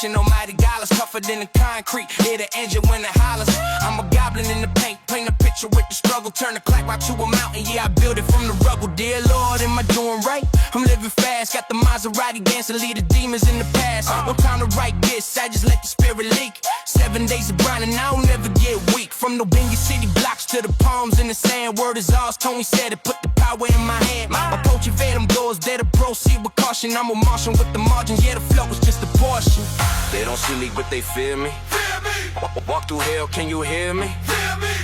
Reaching almighty dollars, tougher than the concrete. Hear the engine when it hollers. I'm a goblin in the paint, paint a picture with the struggle. Turn the clock right to a mountain, yeah, I built it from the rubble. Dear Lord, am I doing right? I'm living fast, got the Maserati dancing, lead the demons in the past. No time to write this, I just let the spirit leak. 7 days of grinding, I don't never get weak. From the Bingy City blocks to the palms in the sand. Word is ours, Tony said it, put the power in my hand. Approach evade doors, there to proceed with caution. I'm a Martian with the margins, yeah, the flow is just a portion. They don't see me, but they feel me. Walk through hell, can you hear me?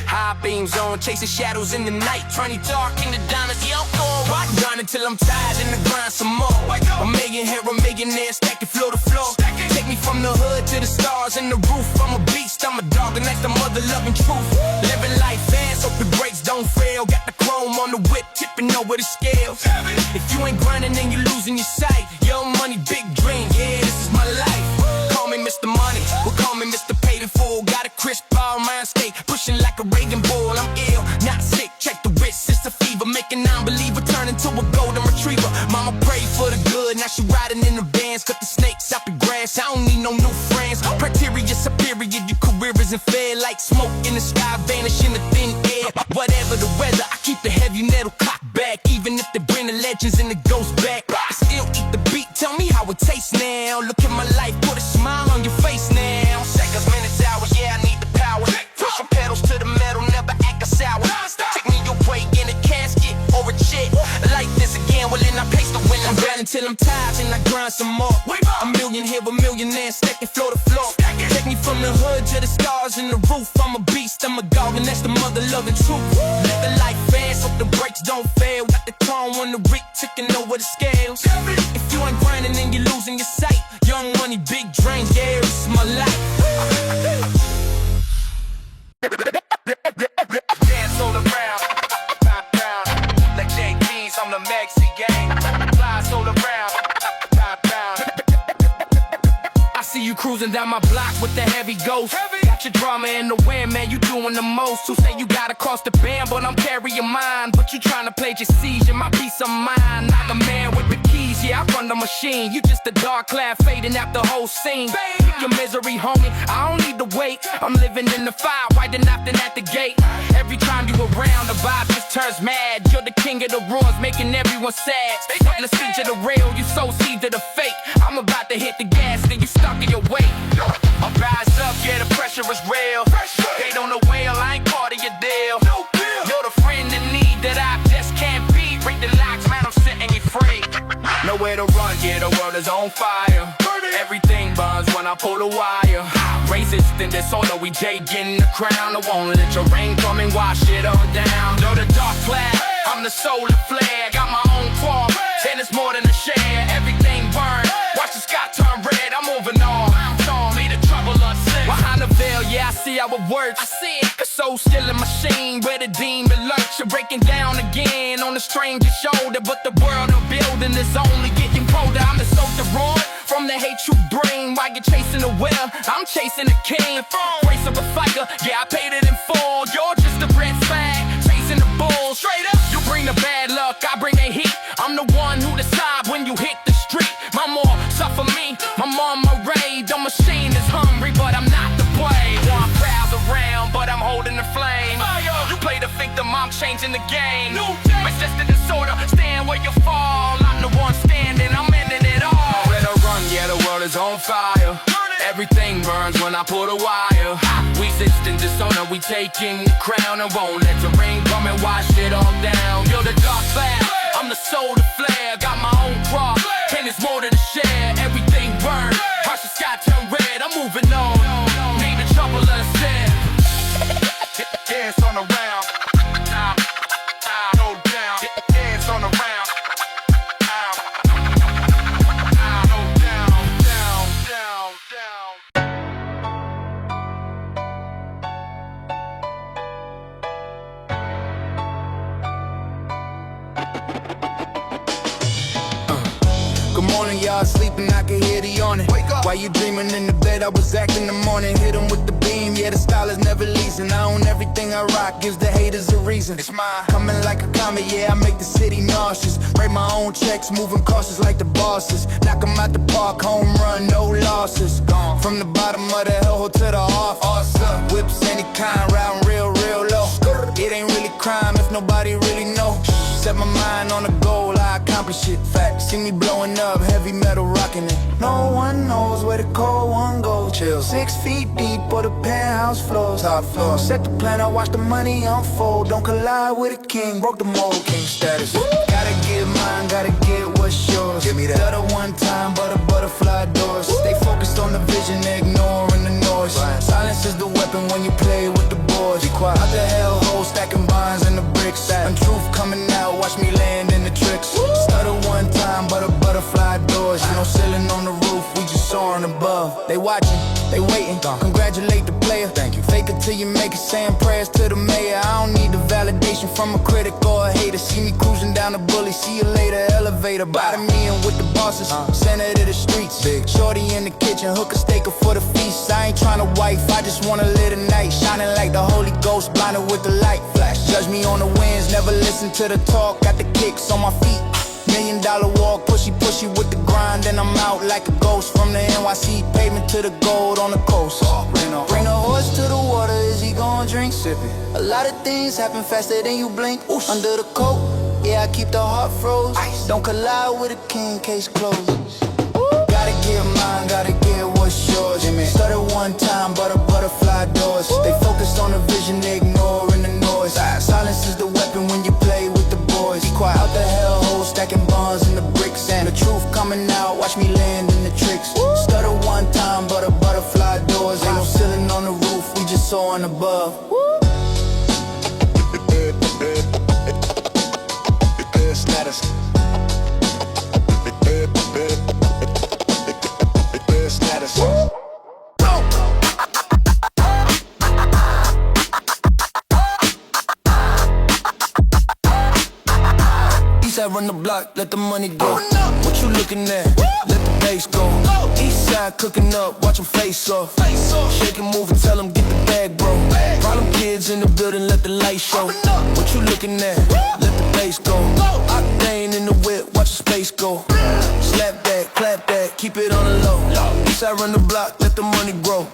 High beams on, chasing shadows in the night. Trying to dark in the diamonds, yeah, I'm going right. Grind until I'm tired and I grind some more. A million here, a millionaire, stack it floor to floor. Take me from the hood to the stars and the roof. I'm a beast, I'm a dog, and that's the mother loving truth. Living life fast, hope the brakes don't fail. Got the chrome on the whip, tipping over the scales. If you ain't grinding, then you losing your sight. Young money, big dreams, yeah, this is my life. Call me Mr. Money, well call me Mr. Paid in Full. Got a crisp ball, mind state, pushing like a Reagan bull. I'm ill, not sick, check the wrist, it's a fever. Make a non-believer turn into a golden retriever. Mama prayed for the good, now she riding in the bands. Cut the snakes out the grass, I don't need no new friends. Criteria superior, your career isn't fair. Like smoke in the sky, vanish in the thin air. Whatever the weather, I keep the heavy metal cock back. Even if they bring the legends and the ghosts back, I still eat the beat, tell me how it tastes now. Look at my life, put a smile on your face now. Seconds, minutes, hours, yeah, I need the power. Push from pedals to the metal, never act a sour. Take me away in a casket or a jet. Like this again, well then I pace the wind. I'm grinding till I'm tired and I grind some more. A million here, a millionaire, stacking floor to floor. Take me from the hood to the stars and the roof. I'm a beast, I'm a dog, and that's the mother loving truth. Live the life fast, hope the brakes don't fail. Got the chrome on the rig, ticking over the scales. If you ain't grinding, then you losing your sight. Young money, big dreams, yeah, this is my life. Dance all around, like JP's on the Maxi game. Flies all around, I see you cruising down my block with the heavy ghost. Got your drama in the wind, man, you doing the most. Who say you gotta cross the band, but I'm carrying mine. But you trying to play your seizure, my peace of mind. Not the man with the keys, yeah, I run the machine. You just a dark cloud fading out the whole scene. Pick your misery, homie, I don't need to wait. I'm living in the fire, white nothing at the gate. Every time you around, the vibe just turns mad. You're the king of the ruins, making everyone sad. From the speech of the rail, you sow seeds of the fake. I'm about to hit the gas, then you stuck in your way. I rise up, yeah, the pressure is real. Hate on the wheel, I ain't part of your deal. You're the friend in need that I just can't beat. Break the locks, man, I'm setting you free. Nowhere to run, yeah, the world is on fire. Everything burns when I pull the wire. Racist and disorder, we taking the crown. I won't let your rain come and wash it all down. Know the dark flag, I'm the solar flare. Got my own farm, and it's more than a share. Everything burn, watch the sky turn red. I'm moving on, me the trouble upset. Behind the veil, yeah, I see how it works. I see it, a soul stealing machine where the demon lurks. You're breaking down again on a stranger's shoulder, but the world I'm building is only getting colder. I'm the soldier wrong from the hate you bring. While you're chasing the well, I'm chasing the king. Race of a fighter, yeah, I paid it in full. You're just a red flag, chasing the bull. Straight up, you bring the bad luck, I bring the heat. I'm the one who decide when you hit the street. My more suffer me, my mama raid. The machine is hungry, but I'm not the play. One crowds around, but I'm holding the flame. You play the victim, I'm changing the game. It's just a disorder, stand where you fall. I'm the one standing, I'm ending it all. Where to run, yeah, the world is on fire. Everything burns when I pull the wire. We sit in dishonor, we taking the crown. And won't let the rain come and wash it all down. You're the dark cloud, I'm the soul to flare. Got my own cross, and it's more than a share. Everything burns, watch the sky turn red. I'm moving on, need the trouble unsaid. Dance on the round, go down. Dance on the round. morning, y'all sleeping, I can hear the yawning. While you dreaming in the bed, I was acting the morning. Hit 'em with the beam, yeah, the style is never leasing. I own everything I rock, gives the haters a reason. It's mine, coming like a comet, yeah, I make the city nauseous. Write my own checks, moving cautious like the bosses. Knock 'em out the park, home run, no losses. Gone from the bottom of the hellhole to the office. Whips any kind, riding real low. It ain't really crime if nobody really know. Set my mind on a goal, I accomplish it. Fact, see me blowing up, heavy metal rocking it. No one knows where the cold one goes. Chill. 6 feet deep or the penthouse floors. Top floor. Set the plan, I watch the money unfold. Don't collide with a king, broke the mold, king status. Gotta get mine, gotta get what's yours. Give me that. Stutter one time, but a butterfly doors. Stay focused on the vision, ignoring the noise. Silence is the weapon when you play with the boys. Be quiet. Out the hellhole, stacking bonds in the bricks. And truth coming out, watch me land in the tricks. Stutter one time, but a butterfly doors. No ceiling on the roof, we just soaring above. They watching, they waiting, congratulate the player. Thank you. Fake it till you make it, saying prayers to the mayor. I don't need the validation from a critic or a hater. See me cruising down the bully, see you later, elevator. Bottom me and with the bosses, center to the streets. Big shorty in the kitchen, hook a steak for the feast. I ain't trying to wife, I just wanna live the night. Shining like the Holy Ghost, blinded with the light flash. Judge me on the winds, never listen to the talk. Got the kicks on my feet. $1 million walk, pushy with the grind, and I'm out like a ghost. From the NYC pavement to the gold on the coast. Bring a horse to the water, is he gon' drink? Sipping. A lot of things happen faster than you blink. Under the coat, yeah, I keep the heart froze. Don't collide with a king, case closed. Gotta get mine, gotta get what's yours. Stutter one time, but a butterfly doors. Stay focused on the vision, ignoring the noise. Silence is the weapon when you play with the boys. Be quiet. Out the hellhole, stacking bonds in the bricks. And the truth coming out, watch me land in the tricks. Stutter one time, but a butterfly doors. Ain't no ceiling on the roof, we just soaring above. Status. Status. Eastside run the block, let the money go. What you looking at? Let the bass go. Eastside cooking up, watch them face off. Shake and move and tell them get the bag, bro. Problem kids in the building, let the light show. What you looking at? Let the bass go. Octane in the whip, watch the space go. Slap that, clap that, keep it on the low. Eastside run the block, let the money grow.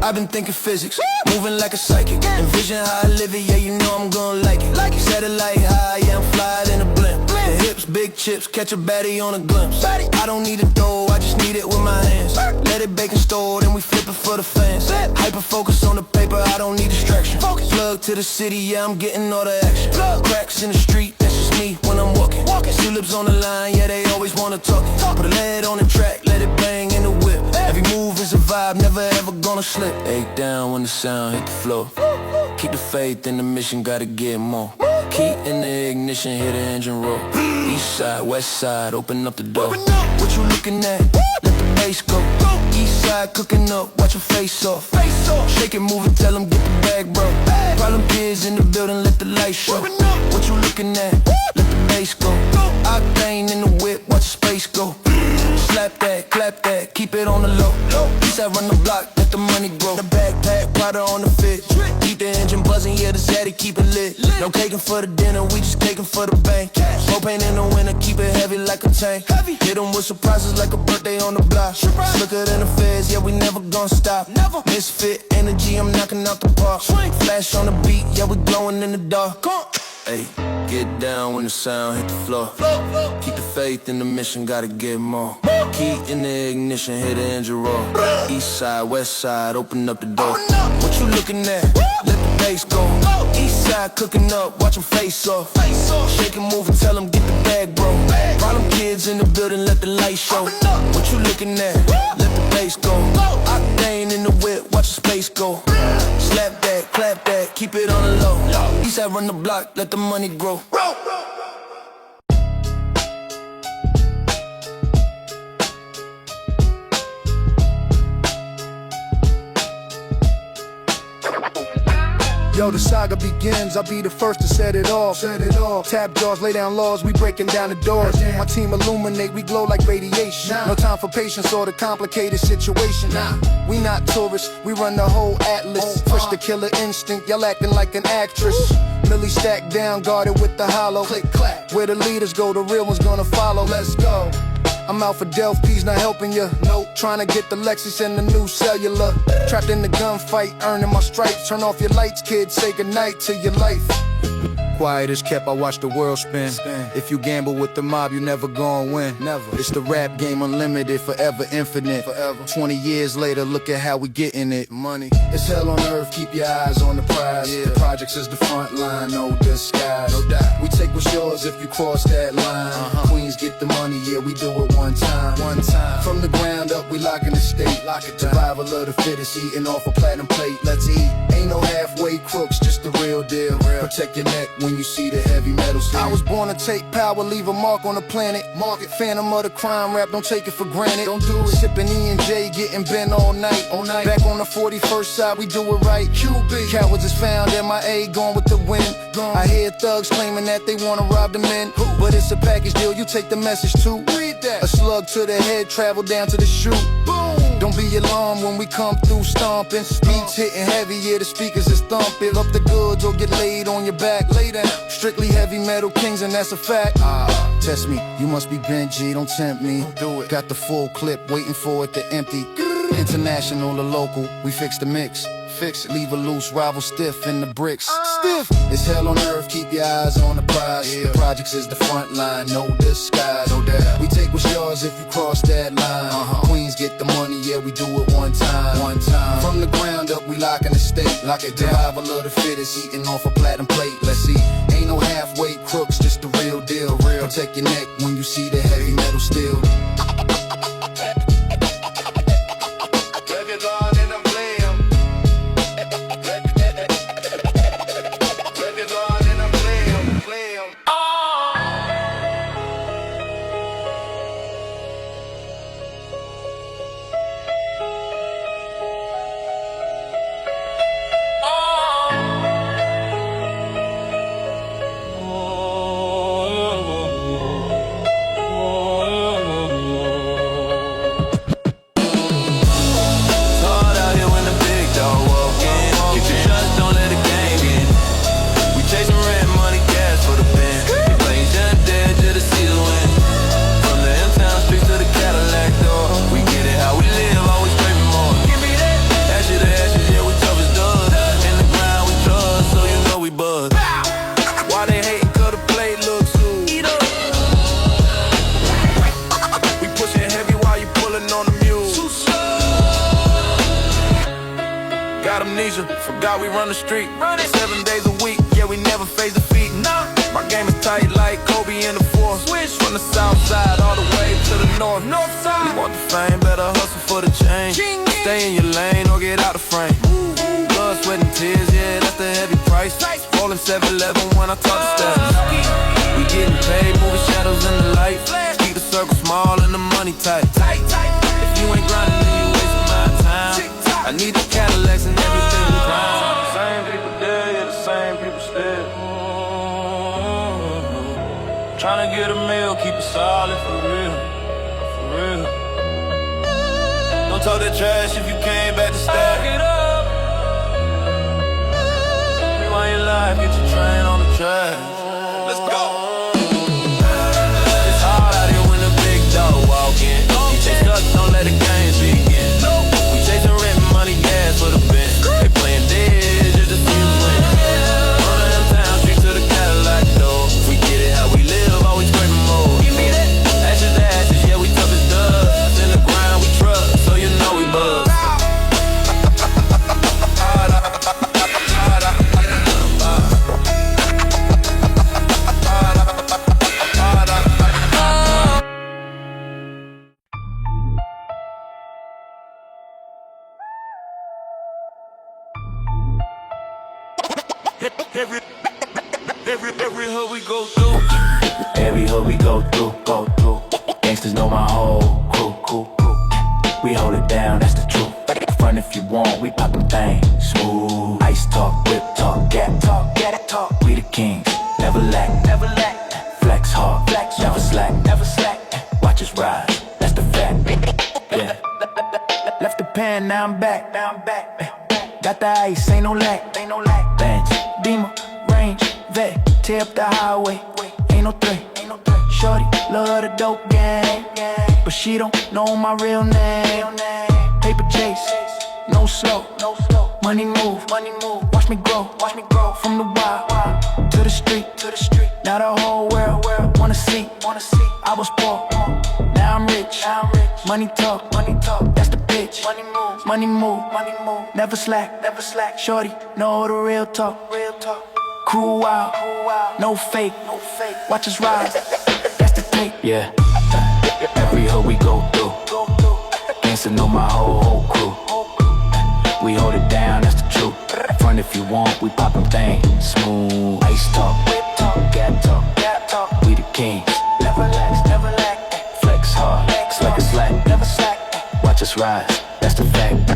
I've been thinking physics, moving like a psychic. Envision how I live it, yeah, you know I'm gonna like it. Satellite high, yeah, I'm flying in a blimp. The hips, big chips, catch a baddie on a glimpse. I don't need a dough, I just need it with my hands. Let it bake and store, then we flip it for the fans. Hyper focus on the paper, I don't need distraction. Plug to the city, yeah, I'm getting all the action. Cracks in the street, that's just me when I'm walking. Tulips on the line, yeah, they always wanna talk. Put a lead on the track, let it bang in the whip. Every move is a vibe, never ever gonna slip. Egg down when the sound hit the floor. Keep the faith in the mission, gotta get more. Key in the ignition, hit the engine roll. East side, west side, open up the door. What you looking at? Let the bass go. East side cooking up, watch your face off. Shake it, move it, tell them get the bag, bro. Problem kids in the building, let the light show. What you looking at? Let the bass go. Octane in the whip, watch the space go. Slap that, clap that, keep it on the low. Eastside run the block, let the money grow. The backpack, powder on the fit. Keep the engine buzzing, yeah, the zaddy keep it lit. No caking for the dinner, we just caking for the bank. Propane in the winter, keep it heavy like a tank. Hit them with surprises like a birthday on the block. Slicker than the feds, yeah, we never gonna stop. Misfit energy, I'm knocking out the park. Flash on the beat, yeah, we glowing in the dark. Hey, get down when the sound hit the floor. Keep the faith in the mission, gotta get more. Key in the ignition, hit the engine roll. East side, west side, open up the door. What you looking at? Let the bass go. East side cooking up, watch them face off. Shake and move and tell them get the bag, bro. Problem kids in the building, let the light show. What you looking at? Let the bass go. Octane in the whip, watch the space go. Slap that, clap that, keep it on the low. Eastside run the block, let the money grow. Yo, the saga begins, I'll be the first to set it off. Tap jaws, lay down laws, we breaking down the doors. My team illuminate, we glow like radiation. No time for patience or the complicated situation. We not tourists, we run the whole atlas. Push the killer instinct, y'all acting like an actress. Millie stacked down, guarded with the hollow. Click, clack. Where the leaders go, the real ones gonna follow. Let's go. I'm out for Delph, P's not helping ya. Nope. Trying to get the Lexus and the new cellular. Trapped in the gunfight, earning my stripes. Turn off your lights, kids, say goodnight to your life. Quiet as kept, I watch the world spin. If you gamble with the mob, you never gon' win. Never. It's the rap game, unlimited, forever infinite. Forever. 20 years later, look at how we getting it. Money. It's hell on earth, keep your eyes on the prize. The projects is the front line, no disguise. No doubt. We take what's yours if you cross that line. Queens get the money, yeah, we do it one time. From the ground up, we locking the state. Lock it down. Survival of the fittest, eating off a platinum plate. Let's eat. Ain't no halfway crooks, just the real deal. Protect your neck when you see the heavy metal stand. I was born to take power, leave a mark on the planet. Market phantom of the crime rap, don't take it for granted. Don't do it. Sipping E&J, getting bent all night. Back on the 41st side, we do it right. QB. Cowards is found, MIA, gone with the wind. I hear thugs claiming that they wanna rob the men. But it's a package deal, you take the message too. Read that. A slug to the head, travel down to the shoe. Boom. Don't be alarmed when we come through stomping. Beats hitting heavy, yeah, the speakers is thumping. Up the goods or get laid on your back. Lay down. Strictly heavy metal kings, and that's a fact. Test me, you must be Benji, don't tempt me. Do it. Got the full clip, waiting for it to empty. International or local, we fix the mix. Fix it, leave a loose rival stiff in the bricks. Stiff. It's hell on earth, keep your eyes on the prize. The projects is the front line, no disguise. No doubt. We take what's yours if you cross that line. Queens get the money, yeah, we do it one time. From the ground up, we locking the state. Lock it down. Survival of the fittest, eating off a platinum plate. Let's see. Ain't no halfway crooks, just the real deal. Protect your neck when you see the heavy metal steel. Forgot we run the street 7 days a week, yeah, we never face defeat. My game is tight like Kobe in the fourth. Switch from the south side all the way to the north side. You want the fame, better hustle for the change. Stay in your lane or get out the frame. Blood, sweat, and tears, yeah, that's the heavy price. Rolling 7-11 when I talk to stats. We getting paid, moving shadows in the light. Keep the circle small and the money tight. If you ain't grinding, then you wasting my time. I need the Cadillacs and everything we grind. Same people there, yeah, the same people still. Tryna get a meal, keep it solid for real. For real. Don't talk that trash if you came back to stack it up. Rewind your life, get your train on the track. Let's go. It's hard out here when the big dog walk in. You chase nuts, don't let the games begin. We chasing rent, money, gas for the bench. They playing dead just to see us win. On the downtown street to the Cadillac door. We get it how we live, always scraping more. Give me that. Ashes to ashes, yeah, we tough as dust. In the ground we trust, so you know we buzz. Every hood we go through. Every hood we go through. Gangsters know my whole crew. We hold it down, that's the truth. Front if you want, we pop them things smooth. Ice talk, whip talk, gat talk, get it talk. We the kings, never lack, never lack. Flex hard, flex, never slack, never slack. Watch us rise, that's the fact. Yeah. Left the pen, now I'm back, now I'm back. Got the ice, ain't no lack, ain't no lack. Bench, Beamer, range, vet, tear up the highway. Ain't no threat, ain't no threat. Shorty, love the dope gang, but she don't know my real name. Paper chase, no slow, no slow. Money move, watch me grow, from the wild to the street, Now the whole world wanna see. I was poor, now I'm rich. Money talk, that's the pitch. Money move, never slack. Shorty, know the real talk. Crew wild, no fake. Watch us rise, that's the tape. Yeah, every hoe we go through, dancing on my whole crew. We hold it down, that's the truth. Front if you want, we pop them things smooth. Ice talk, whip talk, gat talk. We the kings, never lack. Flex hard, like a slack, never slack. Watch us rise, that's the fact.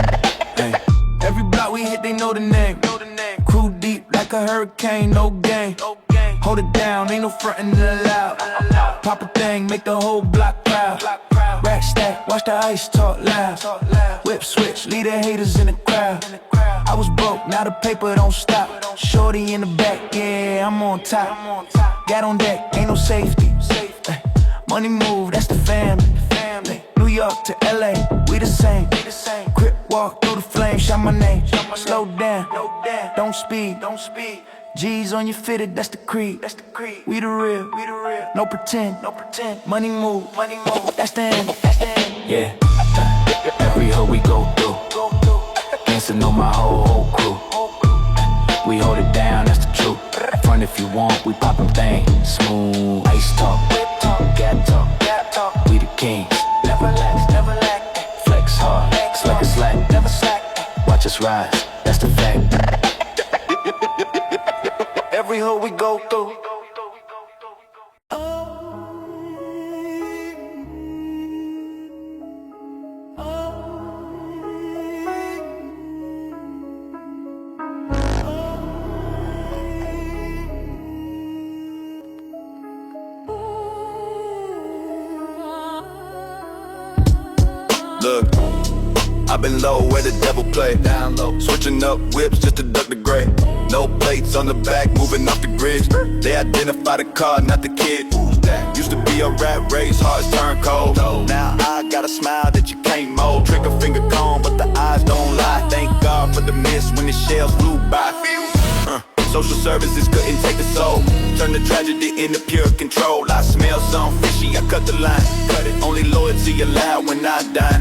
Hey. Every block we hit, they know the name. Crew deep like a hurricane, no game. Hold it down, ain't no frontin' allowed. Pop a thing, make the whole block proud. Rack stack, watch the ice talk loud. Whip switch, lead the haters in the crowd. I was broke, now the paper don't stop. Shorty in the back, yeah, I'm on top. Got on deck, ain't no safety. Money move, that's the family. New York to LA, we the same. Crip walk through the flames, shout my name. Slow down, don't speed. G's on your fitted, that's the creed. We the real, no pretend. Money move, that's the end. Yeah, every hoe we go through, dancing on my whole crew. We hold it down, that's the truth. Front if you want, we pop them things smooth. Ice talk, whip talk, gat talk. We the kings, never lack. Flex hard, like a slack, never slack. Watch us rise, that's the fact. Every hoe we go through. Look, I've been low where the devil play. Down low, switching up whips just to duck the gray. No plates on the back, moving off the grid. They identify the car, not the kid. Used to be a rat race, hearts turn cold. Now I got a smile that you can't mold. Trigger finger comb, but the eyes don't lie. Thank God for the mist when the shells flew by. Social services couldn't take the soul. Turn the tragedy into pure control. I smell something fishy, I cut the line. Cut it, only loyalty allowed when I die.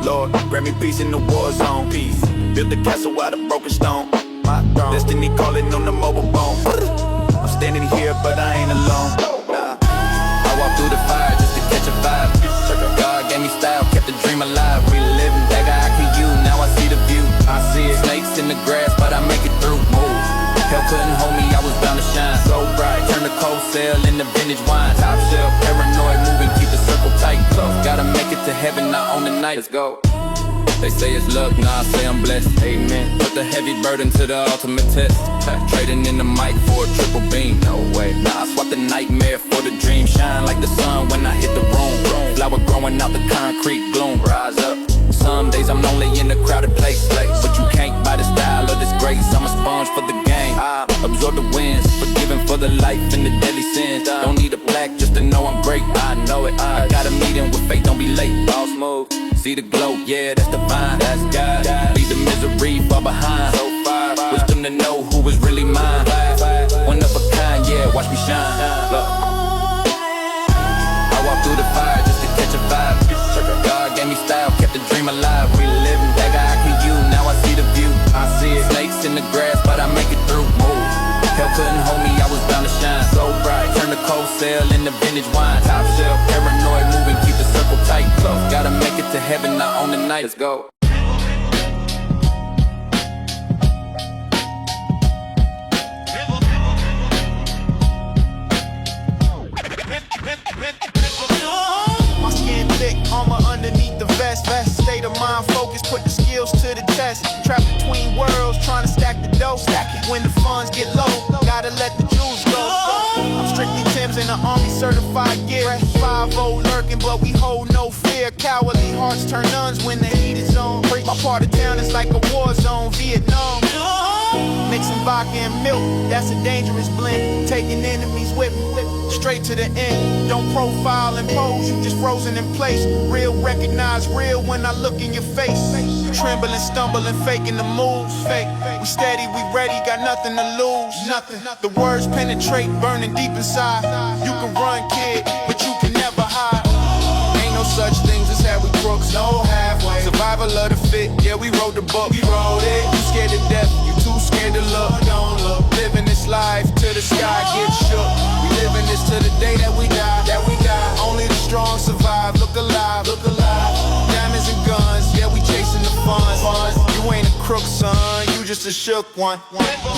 Lord, grant me peace in the war zone. Peace. Built the castle out of broken stone. My throne. Destiny calling on the mobile bone. I'm standing here, but I ain't alone. I walk through the fire just to catch a vibe. God gave me style, kept the dream alive. Reliving dagger IQ, now I see the view. I see it. Snakes in the grass, but I make it through. Move. Hell couldn't hold me, I was bound to shine. So bright, turn the cold sail into vintage wine. Top shelf, paranoid, moving, keep the circle tight. Close, gotta make it to heaven, not on the night. Let's go. They say it's luck, nah, I say I'm blessed. Amen. Put the heavy burden to the ultimate test. Trading in the mic for a triple beam. No way. Nah, I swap the nightmare for the dream. Shine like the sun when I hit the room. Flower growing out the concrete gloom. Rise up. Some days I'm lonely in a crowded place. But you can't buy the style of this grace. I'm a sponge for the game. I absorb the winds, forgiven for the life and the deadly sins. Don't need a plaque just to know I'm great. I know it. I got a meeting with fate, don't be late. Boss move. See the glow, yeah, that's divine. That's God. Leave the misery far behind. So far, wisdom to know who is really mine. One of a kind, yeah, watch me shine. Look. I walk through the fire just to catch a vibe. God gave me style, kept the dream alive. Reliving dagger IQ, now I see the view. I see it. Snakes in the grass, but I make it through. Move. Hell couldn't hold me, I was bound to shine. So bright, turn the cold sail into vintage wine. Top shelf, paranoid, moving, keep the circle tight. Close, gotta make it to heaven, not on the night. Let's go. My skin thick, armor underneath the vest. State of mind, focus, put the stacking. When the funds get low, gotta let the jewels go. I'm strictly Tim's in the army certified gear. 5-0 lurking, but we hold no fear. Cowardly hearts turn nuns when the heat is on. My part of town is like a war zone, Vietnam. Mixing vodka and milk, that's a dangerous blend. Taking enemies with me, straight to the end. Don't profile and pose, you just frozen in place. Real recognize real when I look in your face. Trembling, stumbling, faking the moves. Fake, we steady, we ready, got nothing to lose. Nothing. The words penetrate, burning deep inside. You can run, kid, but you can never hide. Ain't no such things as how we crooks, no halfway. Survival of the fit, yeah, we wrote the book. We wrote it. You scared to death, you too scared to look. Don't look. Living this life till the sky gets shook. We living this till the day that we die. That we die. Only the strong survive. Look alive, look alive. Diamonds and guns, yeah, we chasing the funds. You ain't a crook, son, you just a shook one.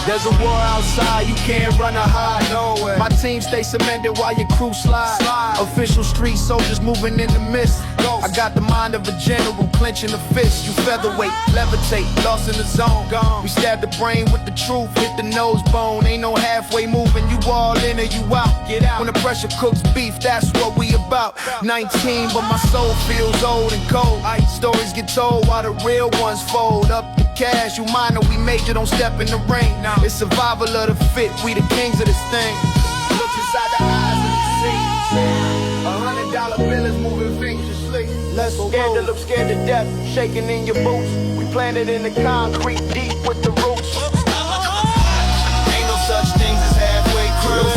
There's a war outside, you can't run or hide. Nowhere. My team stay cemented while your crew slide. Official street soldiers moving in the mist. I got the mind of a general, clenching the fist. You featherweight, levitate, lost in the zone. We stab the brain with the truth, hit the nose bone. Ain't no halfway moving, you all in or you out. Get out. When the pressure cooks beef, that's what we about. 19, but my soul feels old and cold. Stories get told while the real ones fold. Up the cash, you minor, we major, don't step in the rain. It's survival of the fit, we the kings of this thing. Look inside the eyes and see $100 bill is moving vigorously. Let's go. Scared to look scared to death, shaking in your boots. We planted in the concrete, deep with the roots. Ain't no such things as halfway crews.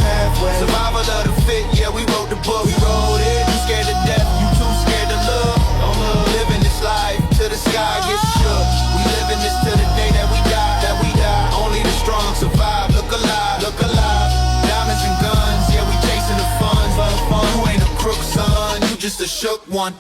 Survival of the fit, yeah, we wrote the book. We wrote it. You scared to death, you too scared to look. Living this life till the sky gets shook. We living this till the day that we die. That we die. Only the strong survive. Look alive, look alive. Diamonds and guns, yeah, we chasing the funds. You ain't a crook, son, you just a shook one.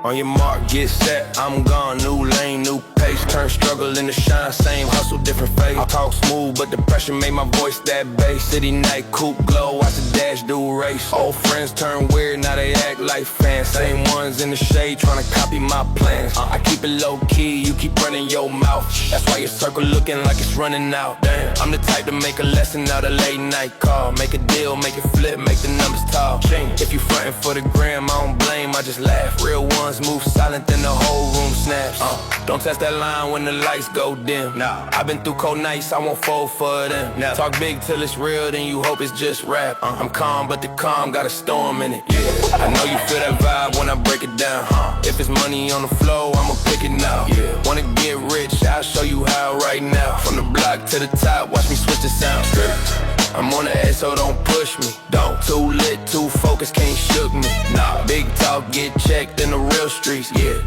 On your mark, get set, I'm gone. New lane, new pace. Turn struggle into shine, same hustle, different face. I talk smooth, but the pressure made my voice that bass. City night, coupe glow, watch the dash do race. Old friends turn weird, now they act like fans. Same ones in the shade, trying to copy my plans. I keep it low key, you keep running your mouth. That's why your circle looking like it's running out. Damn, I'm the type to make a lesson out of late night call. Make a deal, make it flip, make the numbers tall. If you frontin' for the gram, I don't blame, I just laugh. Real ones move silent, then the whole room snaps. Don't test that line when the lights go dim. I've been through cold nights, I won't fold for them. Talk big till it's real, then you hope it's just rap. I'm calm, but the calm got a storm in it. Yeah, I know you feel that vibe when I break it down. If it's money on the flow, I'ma pick it now. Wanna get rich, I'll show you how right now. From the block to the top, watch me switch the sound. I'm on the edge, so don't push me. Don't. Too lit, too focused, can't shook me. Nah, big talk, get checked in the real streets, yeah.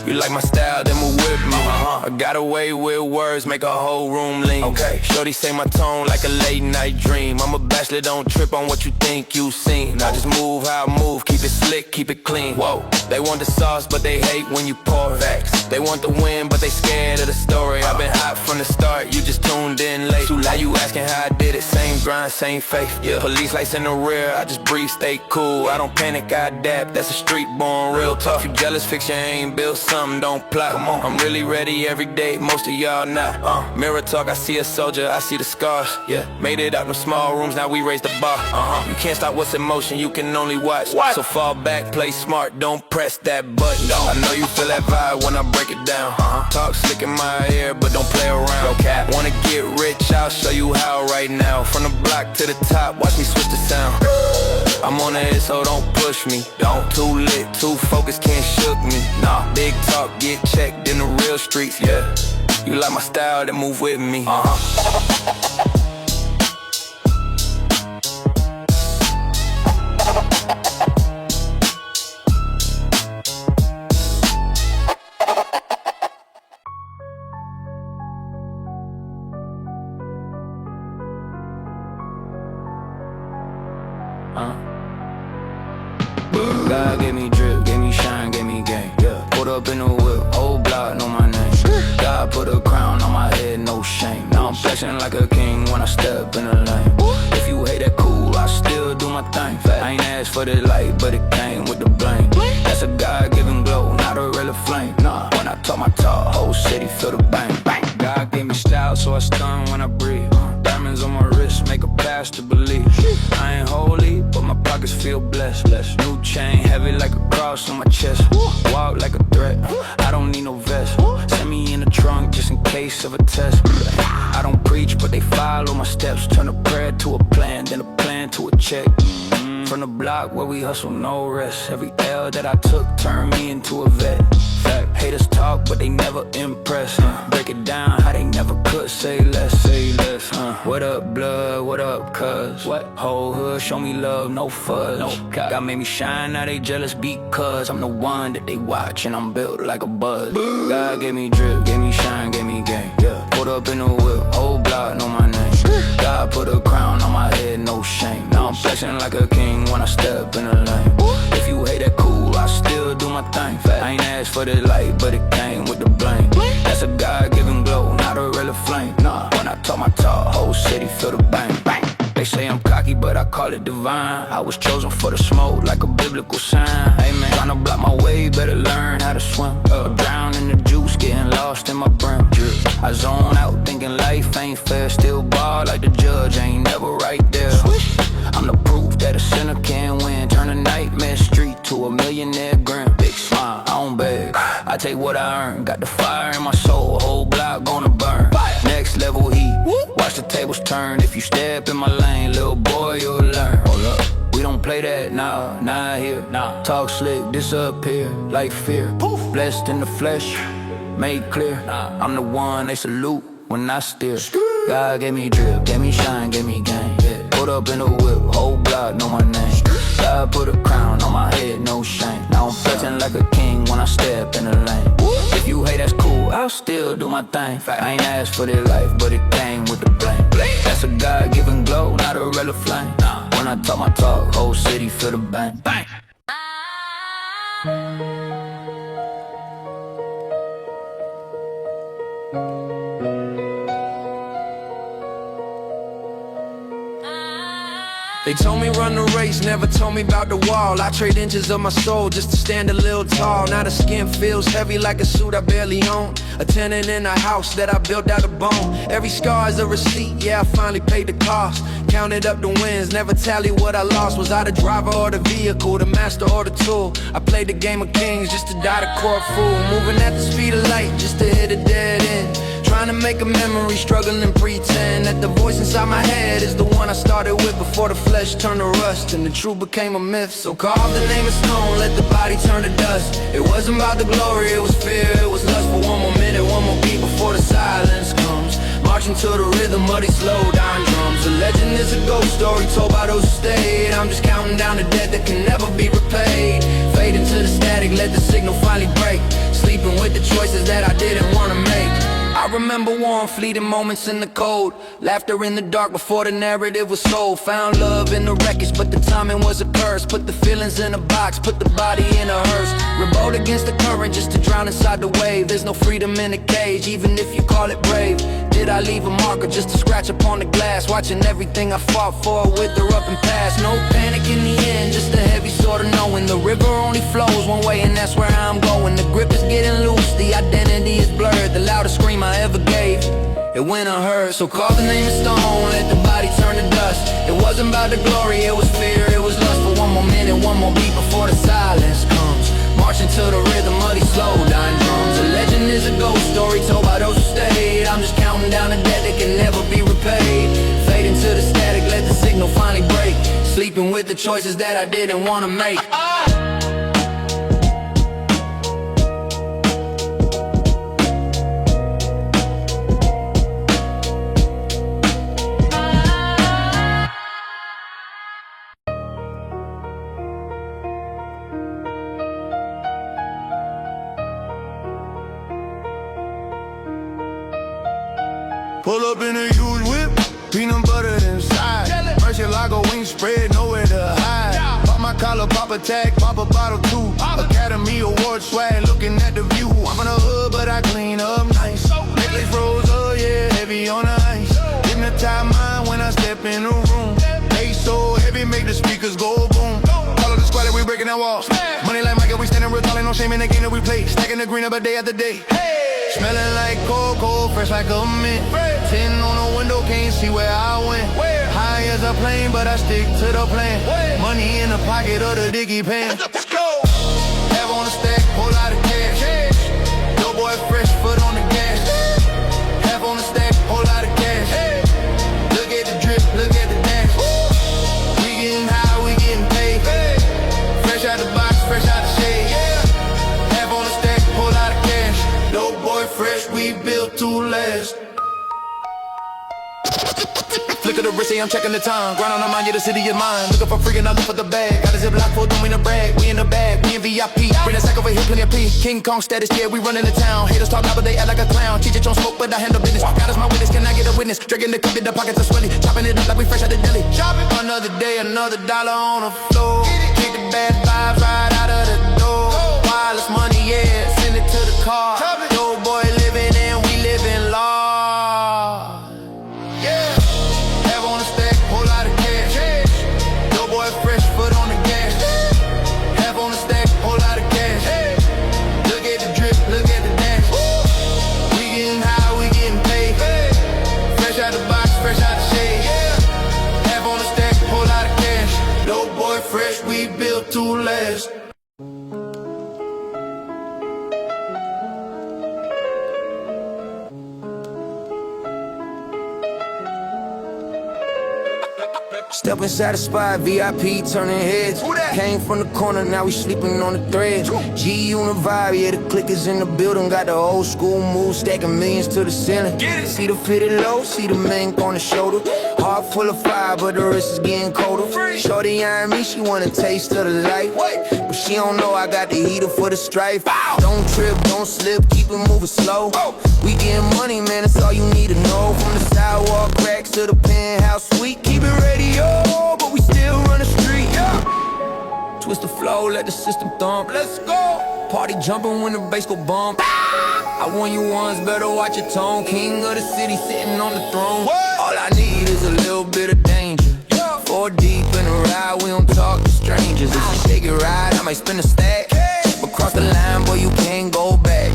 You like my style, then move with me. I got away with words, make a whole room lean. Okay, shorty say my tone like a late night dream. I'm a bachelor, don't trip on what you think you seen. I just move how I move, keep it slick, keep it clean. Whoa, they want the sauce, but they hate when you pour facts. They want the win, but they scared of the story. I've been hot from the start, you just tuned in late. Now you asking how I did it, same grind, same faith. Police lights in the rear, I just breathe, stay cool. I don't panic, I adapt, that's a street born real tough. You jealous, fix your aim, build something, don't plot. I'm really ready every day, most of y'all not. Mirror talk, I see a soldier, I see the scars. Yeah, made it out in small rooms, now we raise the bar. You can't stop what's in motion, you can only watch. So fall back, play smart, don't press that button. I know you feel that vibe when I break it down. Talk slick in my ear, but don't play around. Wanna get rich, I'll show you how right now. From the block to the top, watch me switch the sound. I'm on the edge, so don't push me. Don't. Too lit, too focused, can't shook me. Nah, big talk, get checked in the real streets, yeah. You like my style, then move with me. God gave me drip, gave me shine, gave me game. Put up in the whip, whole block know my name. God put a crown on my head, no shame. Now I'm flexing like a king when I step in the lane. If you hate that cool, I still do my thing. I ain't asked for the light, but it came with the blame. That's a God-given glow, not a real flame. Nah, when I talk my talk, whole city feel the bang. Bang. God gave me style, so I stun when I breathe. Diamonds on my wrist make a pastor believe. I ain't holy, but my pockets feel blessed. New chain, heavy like a cross on my chest. Walk like a threat, I don't need no vest. Send me in the trunk just in case of a test. I don't preach, but they follow my steps. Turn a prayer to a plan, then a plan to a check. From the block where we hustle, no rest. Every L that I took turned me into a vet. Fact, haters talk, but they never impress. Break it down how they never could say less. What up, blood? What up, cuz? What? Whole hood, show me love, no fuzz. God made me shine, now they jealous because I'm the one that they watch and I'm built like a buzz. God gave me drip, gave me shine, gave me game. Put up in the whip, whole block know my name. God put a crown on my head, no shame. Now I'm flexing like a king when I step in the lane. If you hate that cool, I still do my thing. I ain't asked for the light, but it came with the blame. That's a God-given glow, not a real flame. Nah, when I talk my talk, whole city feel the bang, bang. They say I'm cocky, but I call it divine. I was chosen for the smoke like a biblical sign. Hey man, tryna block my way, better learn how to swim. Drown in the juice, getting lost in my brim. I zone out, thinking life ain't fair. Still ball like the judge, ain't never right there. I'm the proof that a sinner can win. Turn a nightmare street to a millionaire grin. Big smile, I don't beg, I take what I earn. Got the fire in my soul, whole block gonna burn. Next level heat, watch the tables turn. If you step in my lane, little boy, you'll learn. Hold up, we don't play that, nah, not here. Nah, talk slick, disappear like fear. Blessed in the flesh, made clear. I'm the one they salute when I steer. God gave me drip, gave me shine, gave me game. Put up in the whip, whole block know my name. God put a crown on my head, no shame. Now I'm flexing like a king when I step in the lane. If you hate, that's cool, I'll still do my thing. I ain't asked for their life, but it came with the blame. That's a God-given glow, not a real flame. When I talk my talk, whole city feel the bang. Bang. They told me run the race, never told me about the wall. I trade inches of my soul just to stand a little tall. Now the skin feels heavy like a suit I barely own. A tenant in a house that I built out of bone. Every scar is a receipt, yeah, I finally paid the cost. Counted up the wins, never tallied what I lost. Was I the driver or the vehicle, the master or the tool? I played the game of kings just to die the court fool. Moving at the speed of light just to hit a dead end. Trying to make a memory, struggling pretend that the voice inside my head is the one I started with before the flesh turned to rust and the truth became a myth. So carve the name of stone, let the body turn to dust. It wasn't about the glory, it was fear, it was lust. For one more minute, one more beat before the silence comes. Marching to the rhythm of these slow down drums. A legend is a ghost story told by those who stayed. I'm just counting down the debt that can never be repaid. Fade into the static, let the signal finally break. Sleeping with the choices that I didn't want to make. I remember warm, fleeting moments in the cold. Laughter in the dark before the narrative was sold. Found love in the wreckage, but the timing was a curse. Put the feelings in a box, put the body in a hearse. Revolt against the current just to drown inside the wave. There's no freedom in a cage, even if you call it brave. Did I leave a marker just to scratch upon the glass? Watching everything I fought for wither up and pass. No panic in the end, just a heavy sort of knowing. The river only flows one way and that's where I'm going. The grip is getting loose, the identity is blurred. The loudest scream I ever gave, it went unheard. So carve the name of stone, let the body turn to dust. It wasn't about the glory, it was fear, it was lust. For one more minute, one more beat before the silence comes. Marching to the rhythm of these slow dying drums. A legend is a ghost story told by those who stayed. I'm just counting down the debt that can never be repaid. Fade into the static, let the signal finally break. Sleeping with the choices that I didn't want to make. Pull up in a huge whip, peanut butter inside. Mercy like a wing spread, nowhere to hide. Pop my collar, pop a tag, pop a bottle too. Academy Award swag, looking at the view. I'm from the hood, but I clean up nice. Necklace rose, oh yeah, heavy on the ice. bitch, I mind when I step in the room. Bass so heavy, make the speakers go boom. All of the squad, we breaking down walls. Money like Michael, we standing real tall, ain't no shame in the game that we play. Stacking the green up a day after day. Smelling like cocoa, fresh like a mint. 10 on the window, can't see where I went. High as a plane, but I stick to the plan. Money in the pocket of the diggy pan. Let's go. Have on the stack, whole lot of cash. Yo boy, fresh foot on the gas. Have on the stack, whole lot of cash. Look at the drip, look at the dash. We getting high, we getting paid. Fresh out the box, fresh out the shade. Have on the stack, whole lot of cash. Yo boy, fresh, we built to last. Flick of the wrist, I'm checking the time. Grind on the mind, yeah, the city is mine. Looking for freaking, I look for the bag. Got a zip lock full, don't mean to brag. We in the bag, we in VIP. Bring a sack over here, plenty of P. King Kong status, yeah, we running the town. Haters talk loud, but they act like a clown. Cheat on smoke, but I handle business. God is my witness, can I get a witness? Drinking the cup, in the pockets are swelly. Chopping it up like we fresh out the deli. Chopping another day, another dollar on the floor. Kick the bad vibes right out of the door. Wireless money, yeah, send it to the car. Yo boy living and we living large. Yeah. Have on the stack, whole lot of cash. Yo boy, fresh foot on the gas. Have on the stack, whole lot of cash. Look at the drip, look at the dash. We getting high, we getting paid. Fresh out the box, fresh out the shade. Have on the stack, whole lot of cash. Yo boy, fresh, we built to last. Step inside the spot, VIP turning heads. Came from the corner, now we sleeping on the threads. G on the vibe, yeah, the click is in the building. Got the old school move, stacking millions to the ceiling. See the fitted low, see the mink on the shoulder. Heart full of fire, but the wrist is getting colder. Shorty eyeing me, she want a taste of the light. But she don't know I got the heater for the strife. Don't trip, don't slip, keep it moving slow. We getting money, man, that's all you need to know. From the sidewalk cracks to the penthouse suite. Keep it radio, but we still run the street, Twist the flow, let the system thump. Let's go. Party jumping when the bass go bump. I won you once, better watch your tone. King of the city sitting on the throne. All I need is a little bit of danger. 4 deep in the ride, we don't talk to strangers. If you shake it right, I might spin a stack. But cross the line, boy, you can't go back.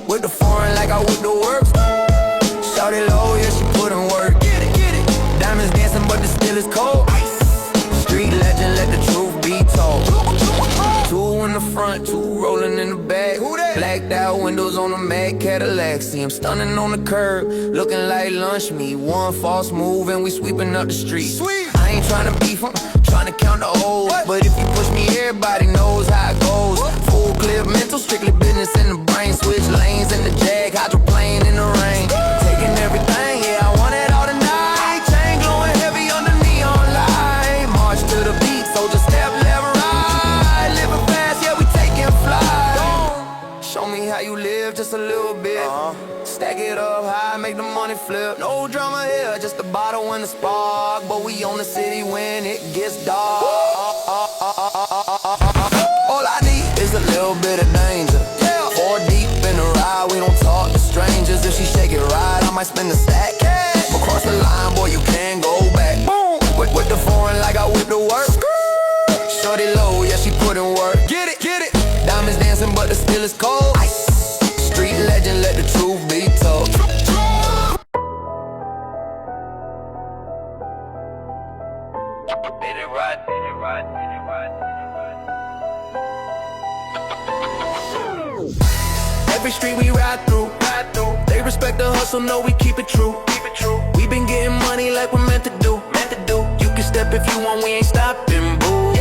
With the foreign like I whip the works. Shout it low, yeah, she put in work. Get it, get it. Diamonds dancing, but the still is cold. Street legend, let the truth be told. 2 in the front, 2 rolling in the back. Blacked out windows on a mad Cadillac. See him stunning on the curb, looking like lunch meat. 1 false move and we sweeping up the street. I ain't trying to beef him, trying to count the O's. But if you push me, everybody knows how it goes. Full clear mental, strictly business in the brain. Switch lanes in the jag, hydroplane in the rain. Taking everything, yeah, I want it all tonight. Chain glowing heavy on the neon light. March to the beat, soldier step left, right. Living fast, yeah, we taking flight. Show me how you live, just a little bit. Stack it up high, make the money flip. No drama here, just a bottle and a spark. But we own the city when it gets dark. All I need is a little bit of danger. 4 deep in the ride, we don't talk to strangers. If she shake it right, I might spend a stack. But cross the line, boy, you can't go back. With the foreign like I whip the work. Shorty low, yeah, she put in work. Get it, get it. Diamonds dancing, but the still is cold. Street legend, let the truth be told. Did it right, did it right, did it right, did it right. Every street we ride through, they respect the hustle, know we keep it true. We been getting money like we're meant to do. You can step if you want, we ain't stopping, boo.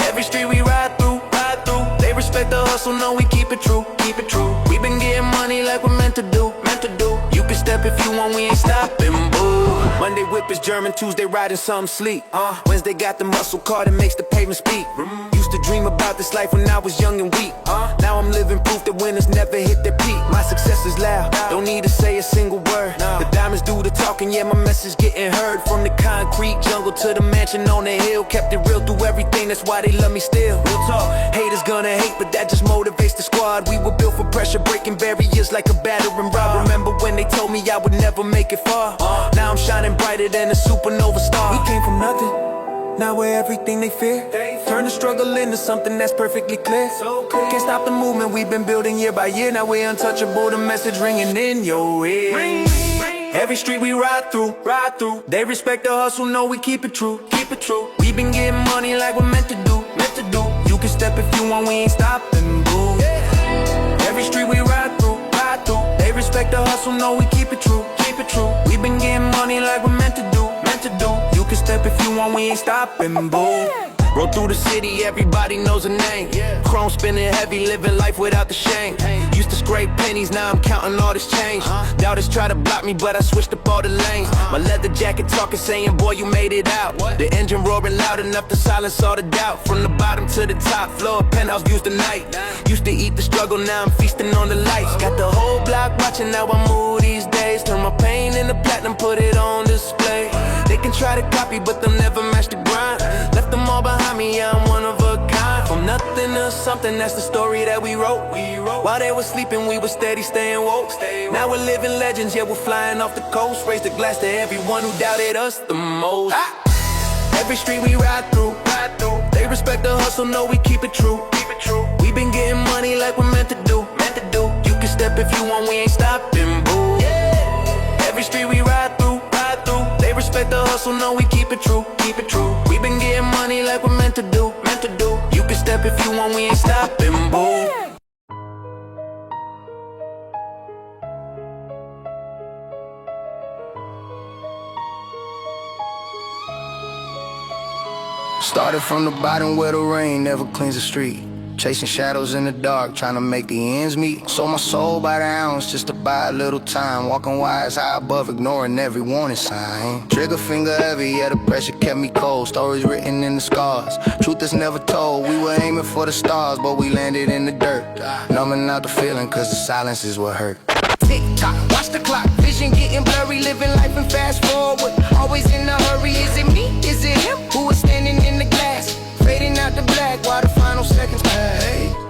Every street we ride through, they respect the hustle, know we keep it true. We been getting money like we're meant to do. You can step if you want, we ain't stopping, boo. Monday whip is German, Tuesday riding something sleek. Wednesday got the muscle car that makes the pavement speak. used to dream about this life when I was young and weak. Now I'm living proof that winners never hit their peak. My success is loud, don't need to say a single word. The diamonds do the talking, yeah, my message getting heard. From the concrete jungle to the mansion on the hill, kept it real through everything, that's why they love me still. Real talk, haters gonna hate, but that just motivates the squad. We were built for pressure, breaking barriers like a battering rod. Remember when they told me I would never make it far? Now I'm shining brighter than a supernova star. We came from nothing, now we're everything they fear. Turn the struggle into something that's perfectly clear. Can't stop the movement we've been building year by year. Now we're untouchable, the message ringing in your ear. Every street we ride through, they respect the hustle, know we keep it true. We been getting money like we're meant to do. You can step if you want, we ain't stopping, boo. Every street we ride through, they respect the hustle, know we keep it true. We been getting money like we're meant to do. You can step if you want, we ain't stopping, boo. Roll through the city, everybody knows a name. Chrome spinning heavy, living life without the shame. Used to scrape pennies, now I'm counting all this change. Doubters try to block me, but I switched up all the lanes. My leather jacket talking, saying, boy, you made it out. The engine roaring loud enough to silence all the doubt. From the bottom to the top floor, penthouse views the night. Used to eat the struggle, now I'm feasting on the lights. Got the whole block watching, now I move these days. Turn my pain into platinum, put it on display. They can try to copy, but they'll never match the grind. Left them all behind me, yeah, I'm one of a kind. From nothing to something, that's the story that we wrote. While they were sleeping, we were steady staying woke. Now we're living legends, yeah, we're flying off the coast. Raise the glass to everyone who doubted us the most. Every street we ride through, they respect the hustle, know we keep it true. We been getting money like we're meant to do. You can step if you want, we ain't stopping, boo. Every street we ride through, they respect the hustle, know we keep it true. We been getting money like we're meant to do. You can step if you want, we ain't stopping, boo. Started from the bottom where the rain never cleans the street. Chasing shadows in the dark, trying to make the ends meet. Sold my soul by the ounce just to buy a little time. Walking wires high above, ignoring every warning sign. Trigger finger heavy, yeah, the pressure kept me cold. Stories written in the scars, truth is never told. We were aiming for the stars, but we landed in the dirt. Numbing out the feeling, cause the silence is what hurt. Tick-tock, watch the clock, vision getting blurry. Living life and fast forward, always in a hurry. Is it me, is it him, who is standing in the glass? Fading out the black while the final seconds pass.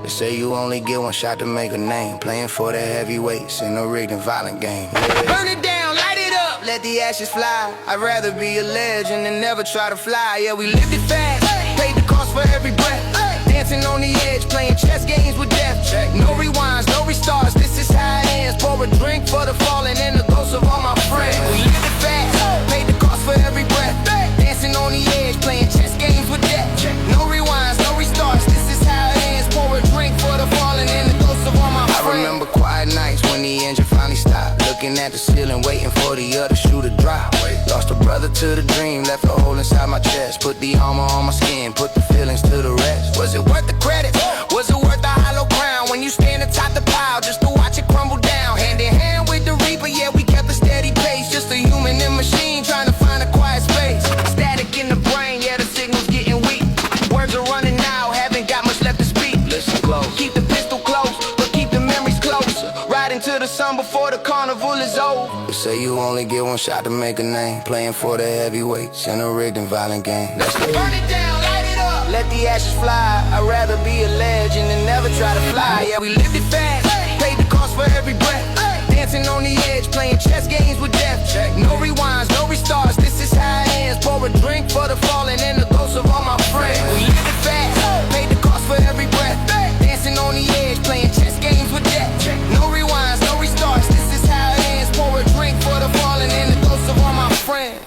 They say you only get one shot to make a name. Playing for the heavyweights in a rigged and violent game. Burn it down, light it up, let the ashes fly. I'd rather be a legend than never try to fly. Yeah, we lived it fast, paid the cost for every breath. Dancing on the edge, playing chess games with death. No rewinds, no restarts, this is how it ends. Pour a drink for the fallen and the ghosts of all my friends. We lived it fast, paid the cost for every breath. Dancing on the edge, playing chess games with death. No rewinds, no restarts, this is how it ends. Pour a drink for the fallen and the ghosts of all my friends. I remember quiet nights when the engine finally stopped. Looking at the ceiling, waiting for the other shoe to drop. Lost a brother to the dream, left a hole inside my chest. Put the armor on my skin, put the feelings to the rest. Was it worth the credit? Was it worth the hollow crown? When you stand atop the pile, just to watch it crumble down. Hand in hand with the reaper, yeah, we kept a steady pace. Just a human and machine trying to find a quiet space. Static in the brain, yeah, the signal's getting weak. Words are running out, haven't got much left to speak. Listen close, keep the pistol close, but keep the memories close. Riding to the sun before the carnival is over. They say you only get one shot to make a name. Playing for the heavyweights in a rigged and violent game. Burn it down, light it up, let the ashes fly. I'd rather be a legend than never try to fly. Yeah, we lived it fast, paid the cost for every breath. Dancing on the edge, playing chess games with death. No rewinds, no restarts, this is how it ends. Pour a drink for the fallen and the ghosts of all my friends. We lived it fast, paid the cost for every breath. Dancing on the edge, playing chess games with death. No rewinds, no restarts, this is how it ends. Pour a drink for the fallen and the ghosts of all my friends.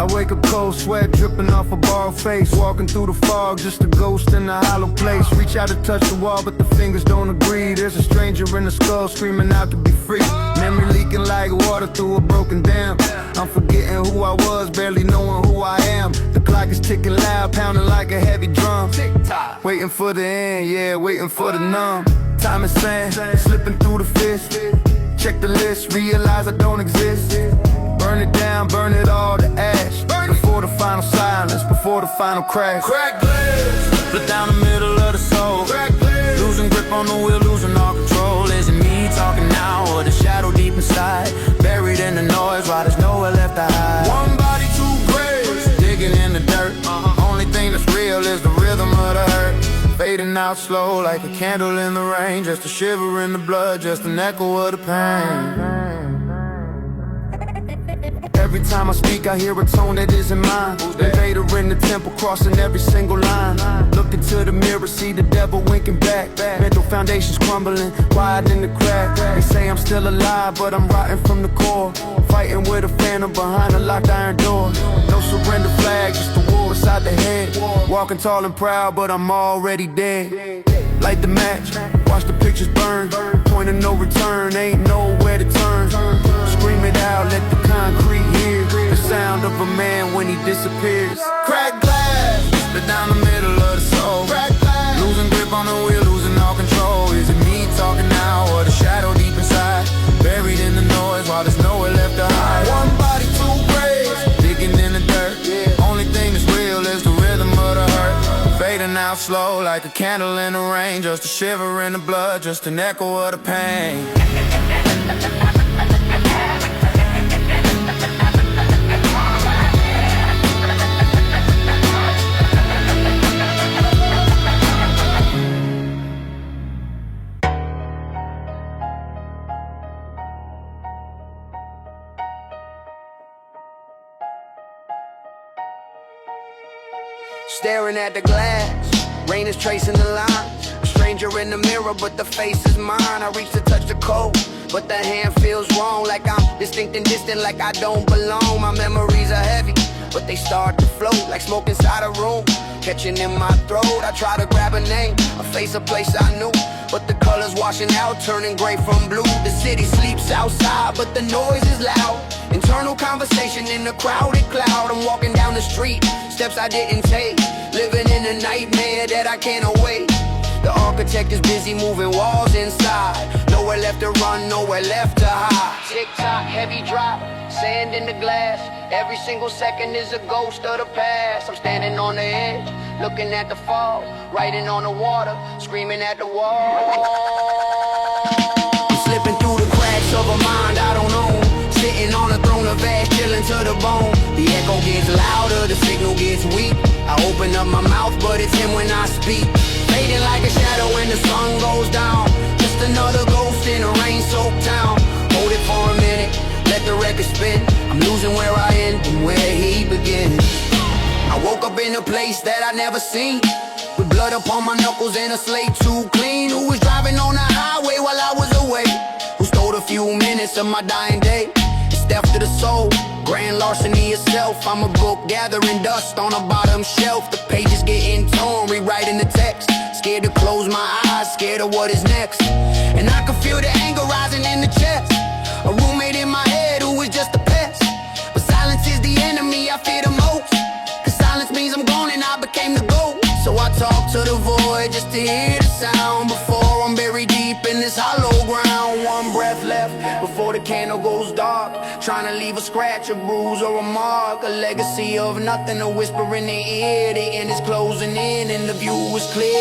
I wake up cold, sweat dripping off a bald face. Walking through the fog, just a ghost in a hollow place. Reach out to touch the wall, but the fingers don't agree. There's a stranger in the skull screaming out to be free. Memory leaking like water through a broken dam. I'm forgetting who I was, barely knowing who I am. The ticking loud, pounding like a heavy drum. Waiting for the end, yeah, waiting for the numb. Time is sand, slipping through the fist. Check the list, realize I don't exist. Burn it down, burn it all to ash. Before the final silence, before the final crash. Crack glass, split down the middle of the soul. Crack glass, losing grip on the wheel, losing all control. Is it me talking now, or the shadow deep inside? Buried in the noise, while there's nowhere left to hide. One body, two graves, digging in the dirt. Only thing that's real is the rhythm of the hurt. Fading out slow like a candle in the rain. Just a shiver in the blood, just an echo of the pain. Every time I speak, I hear a tone that isn't mine. Invader in the temple, crossing every single line. Look into the mirror, see the devil winking back. Mental foundations crumbling, wide in the crack. They say I'm still alive, but I'm rotting from the core. Fighting with a phantom behind a locked iron door. No surrender flag, just the war inside the head. Walking tall and proud, but I'm already dead. Light the match, watch the pictures burn. Point of no return, ain't nowhere to turn. Scream it out, let the concrete hear the sound of a man when he disappears. Crack glass, split down the middle of the soul. Crack glass, losing grip on the wheel, losing all control. Is it me talking now, or the shadow deep inside? Buried in the noise, while there's nowhere left to hide. One body, two graves, digging in the dirt. Only thing that's real is the rhythm of the hurt. Fading out slow like a candle in the rain. Just a shiver in the blood, just an echo of the pain. Staring at the glass, rain is tracing the lines. A stranger in the mirror, but the face is mine. I reach to touch the code, but the hand feels wrong. Like I'm distinct and distant, like I don't belong. My memories are heavy, but they start to float like smoke inside a room, catching in my throat. I try to grab a name, a face, a place I knew, but the colors washing out, turning gray from blue. The city sleeps outside, but the noise is loud. Internal conversation in a crowded cloud. I'm walking down the street, steps I didn't take, living in a nightmare that I can't await. The architect is busy moving walls inside. Nowhere left to run, nowhere left to hide. Tick-tock, heavy drop, sand in the glass. Every single second is a ghost of the past. I'm standing on the edge, looking at the fall, writing on the water, screaming at the wall. I'm slipping through the cracks of a mind I don't own. Sitting on a throne of ash, chilling to the bone. The echo gets louder, the signal gets weak. I open up my mouth, but it's him when I speak. Fading like a shadow when the sun goes down. Just another ghost in a rain-soaked town. Hold it for a minute, let the record spin. I'm losing where I end and where he begins. I woke up in a place that I never seen, with blood upon my knuckles and a slate too clean. Who was driving on the highway while I was away? Who stole a few minutes of my dying day? Theft of the soul, grand larceny itself. I'm a book gathering dust on a bottom shelf. The pages getting torn, rewriting the text. Scared to close my eyes, scared of what is next. And I can feel the anger rising in the chest. A roommate in my head who is just a pest. But silence is the enemy I fear the most, 'cause silence means I'm gone and I became the goat. So I talk to the void just to hear the sound, before I'm buried deep in this hollow ground. One breath left before the candle goes dark, trying to leave a scratch, a bruise, or a mark. A legacy of nothing, a whisper in their ear. The end is closing in and the view is clear.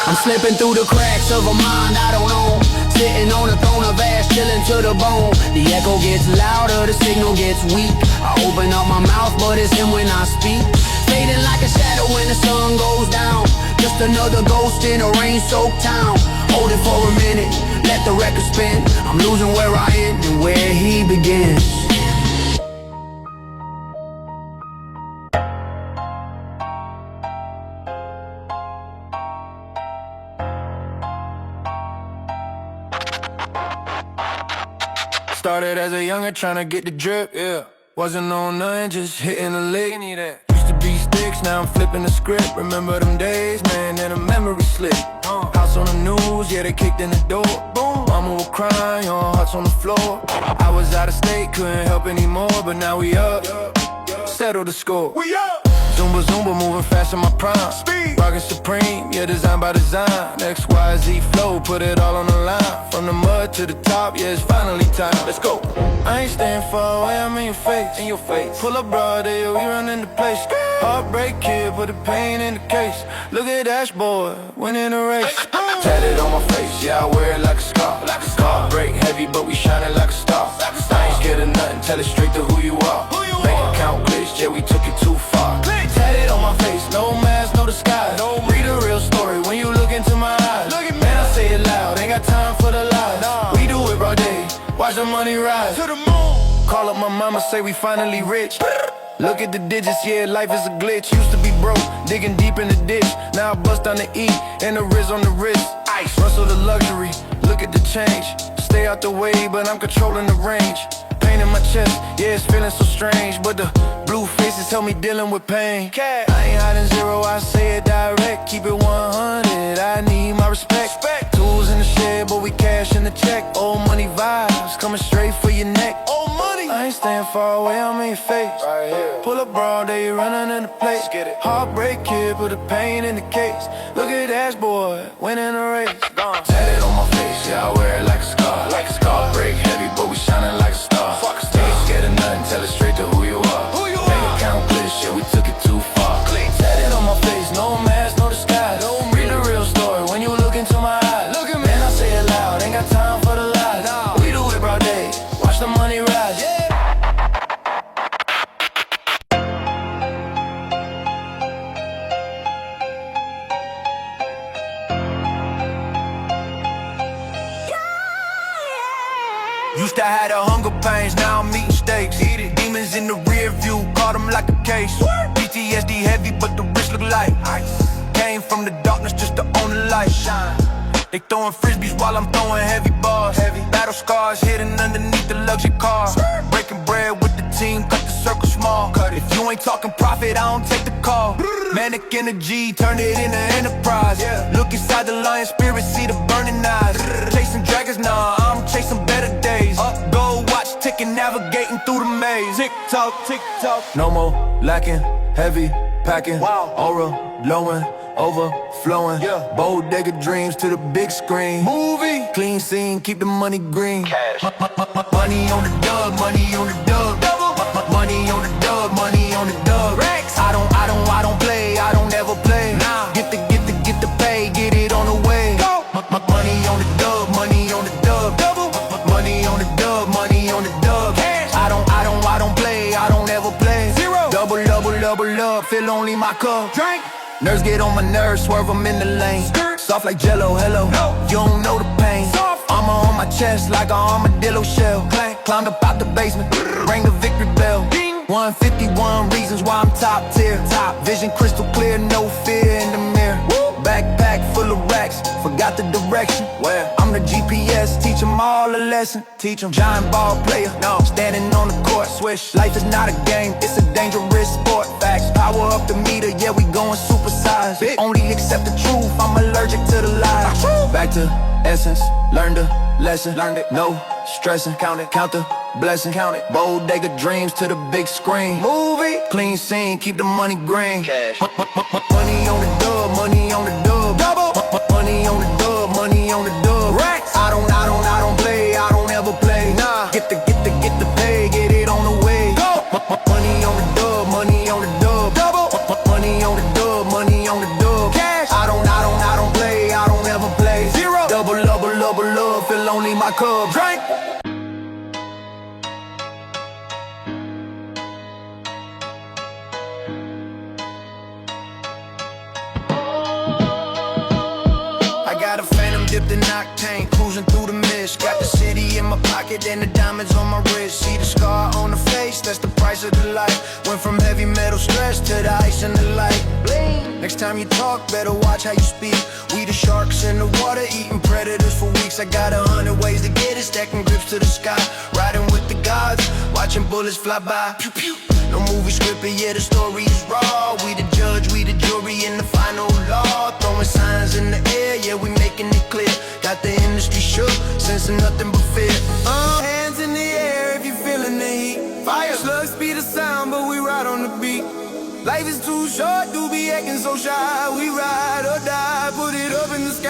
I'm slipping through the cracks of a mind I don't own. Sitting on a throne of ash, chilling to the bone. The echo gets louder, the signal gets weak. I open up my mouth, but it's him when I speak. Fading like a shadow when the sun goes down. Just another ghost in a rain-soaked town. Hold it for a minute, let the record spin. I'm losing where I end and where he begins. Started as a youngin' tryna get the drip, yeah. Wasn't on nothing, just hitting a lick. Used to be sticks, now I'm flipping the script. Remember them days, man, then a memory slip. House on the news, yeah, they kicked in the door. Boom, mama was crying, hearts on the floor. I was out of state, couldn't help anymore, but now we up. settle the score. We up. Zumba, Zumba, moving fast in my prime. Speed. Rockin' Supreme, yeah, design by design. XYZ flow, put it all on the line. From the mud to the top, yeah, it's finally time. Let's go. I ain't staying far away, I'm in your face. In your face. Pull up broad, yeah, we running the place. Heartbreak kid, put the pain in the case. Look at dashboard, winning the race. Tatted on my face, yeah, I wear it like a scar. Heartbreak heavy, but we shining like a star. I ain't scared of nothing, tell it straight to who you are. Bank account glitch, yeah, we took it too far. Tatted on my face, no mask, no disguise. Read a real story when you look into my eyes. Man, I say it loud, ain't got time for the lies. We do it broad day, watch the money rise. To the moon. Call up my mama, say we finally rich. Look at the digits, yeah, life is a glitch. Used to be broke, digging deep in the ditch. Now I bust on the E, and the Riz on the wrist. Ice, rustle the luxury, look at the change. Stay out the way, but I'm controlling the range. Pain in my chest, yeah, it's feeling so strange. But the blue faces help me dealing with pain. I ain't hiding zero, I say it direct. Keep it 100, I need my respect. Tools in the shed, but we cash in the check. Old money vibes, coming straight for your neck. Old money. I ain't staying far away, I'm in your face. Right here. Pull up broad, they running in the place. Get it. Heartbreak kid, put the pain in the case. Look at dashboard, winning the race. Gone. Tatted on my face, yeah, I wear it like a scar. Heartbreak heavy, but we shining like a star. Ain't scared of nothing, tell it straight to who you are. Bank account glitch, yeah, we took it too far. Tatted on my face, no mask, no disguise. Read the real story when you look into my eyes. Man, I say it loud, ain't got time for the lies. We do it broad day, watch the money rise. Used to have the hunger pains, now I'm eating steaks. Demons in the rear view, caught them like a case. PTSD heavy, but the wrist look light. Came from the darkness just to own the light. They throwing frisbees while I'm throwing heavy bars. Battle scars hidden underneath the luxury car. Breaking bread with the team, cut the circle small. If you ain't talking profit, I don't take the call. Manic energy, turn it into enterprise. Look inside the lion spirit, see the burning eyes. Chasing dragons, nah, I'm chasing better days. Up, go, watch, ticking, navigating through the maze. Tick tock, tick tock. No more lacking, heavy packing. Aura blowing, overflowing. Bodega dreams to the big screen. Movie. Clean scene, keep the money green. Money on the dub, money on the dub. Money on the dub, money on the dub. I don't play, I don't ever play. Nah. Get the pay, get it on the way. Go. Money on the dub, money on the dub. Money on the dub, money on the dub. I don't play, I don't ever play. Zero. Double up, fill only my cup. Drink. Nerves get on my nerves, swerve them in the lane. Soft like jello, hello. You don't know the pain. Armor on my chest like an armadillo shell. Climbed up out the basement, rang the victory bell. 151 reasons why I'm top tier. Vision crystal clear, no fear in the mirror. Backpack full of racks, forgot the direction. I'm the GPS, teach them all a lesson. Teach them giant ball player, standing on the court. Swish, life is not a game, it's a dangerous sport. Facts, power up the meter, yeah, we going supersize. Only accept the truth, I'm allergic to the lies. Back to essence, learned a lesson. No stressing, count the blessing. Bodega dreams to the big screen. Movie, clean scene, keep the money green. Cash. Money on the dub, money on the dub. Money on the dub, money on the dub. Racks. I don't play, I don't ever play. Nah, get the pay, get it on the way. Go. Money on the dub, money on the dub. Money on the dub, money on the dub. Cash. I don't play, I don't ever play. Zero. Double love, fill only my cup. Drink. Dipped in octane, cruising through the mist. Got the city in my pocket and the diamonds on my wrist. See the scar on the face, that's the price of the life. Went from heavy metal stress to the ice and the light. Bling. Next time you talk, better watch how you speak. We the sharks in the water, eating predators for weeks. I got 100 ways to get it, stacking grips to the sky. Riding with the gods, watching bullets fly by. Pew pew. No movie scripted, yeah, the story is raw. We the judge, we the jury in the final law. Throwing signs in the air, yeah, we making it clear. Got the industry shook, sensing nothing but fear. Hands in the air if you feeling the heat. Fire, slug speed of sound, but we ride on the Life is too short to be acting so shy. We ride or die, put it up in the sky.